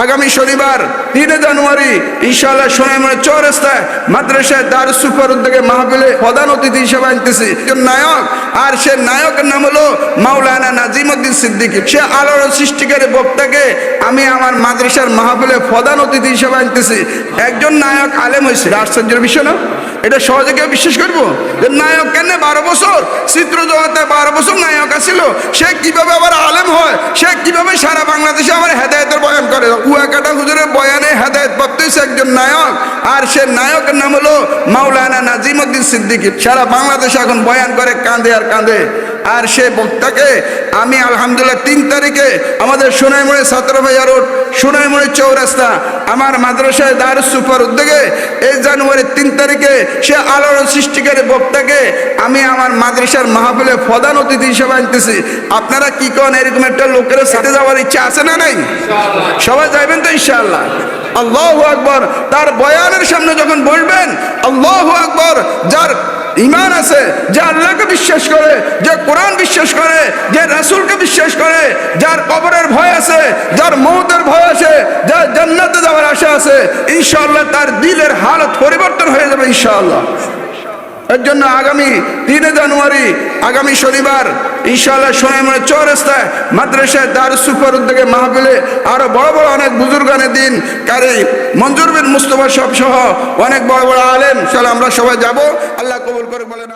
আগামী শনিবার 3 জানুয়ারি ইনশাআল্লাহ সোনাইমুড়ি চৌরাস্তায় মাদ্রাসায় দারুস সুফার উদ্যোগে মাহফিলে প্রধান অতিথি হিসেবে আনতেছি একজন নায়ক, আর সে নায়কের নাম হলো মাওলানা নাজিমউদ্দিন সিদ্দিকী। সে আলোর সৃষ্টিকারী বক্তাকে আমি আমার মাদ্রাসার মাহফিলে প্রধান অতিথি হিসেবে আনতেছি। একজন নায়ক আলেম হয়েছে, আশ্চর্যের বিষয় না? এটা সহজে কেউ বিশ্বাস করবো? নায়ক কেন 12 বছর চিত্র জগতে 12 বছর নায়ক আছিল, সে কিভাবে আবার আলেম হয়? সে কিভাবে সারা বাংলাদেশে আবার হেদায়েতের বয়ান করে? কুয়াকাটা হুজুরের বয়ানে হেদায়েত প্রাপ্ত হয়েছে একজন নায়ক, আর সে নায়কের নাম হলো মাওলানা নাজিমউদ্দিন সিদ্দিকী। সারা বাংলাদেশে এখন বয়ান করে, কাঁদে আর কাঁদে। আর সে বক্তাকে আমি আলহামদুলিল্লাহ 3 তারিখে আমাদের সোনাইমুড়ি ছাত্র ভাইয়া রোড সোনাইমুড়ি চৌরাস্তা আমার মাদ্রাসায় দারুস সুফার উদ্যোগে এই জানুয়ারির 3 তারিখে সে আলোর সৃষ্টিকারী বক্তাকে আমি আমার মাদ্রাসার মাহফিলে প্রধান অতিথি হিসেবে আনতেছি। আপনারা কি করেন? এরকম একটা লোকের সাথে যাওয়ার ইচ্ছা আছে না নাই? সবাই যাবেন তো ইনশাআল্লাহ? আল্লাহু আকবার। তার বয়ানের সামনে যখন বলবেন আল্লাহু আকবার, যার ঈমান আছে, যে আল্লাহকে বিশ্বাস করে, যে কোরআন বিশ্বাস করে, যে রাসূলকে বিশ্বাস করে, যার কবরের ভয় আছে, যার মওতের ভয় আছে, যার জান্নাতে যাওয়ার আশা আছে, ইনশাআল্লাহ তার দিলের হালত পরিবর্তন হয়ে যাবে ইনশাআল্লাহ। এর জন্য আগামী 3 জানুয়ারি আগামী শনিবার ইনশাআল্লাহ সোনাইমুড়ি চৌরাস্তায় মাদ্রাসায় দারুস সুফার উদ্যোগে মাহফিলে আরো বড় বড় অনেক বুজুর্গানে দিন কারি মঞ্জুর বিন মুস্তাফা সহ অনেক বড় বড় আলেম, চলো আমরা সবাই যাব। আল্লাহ কবুল করে বলেন।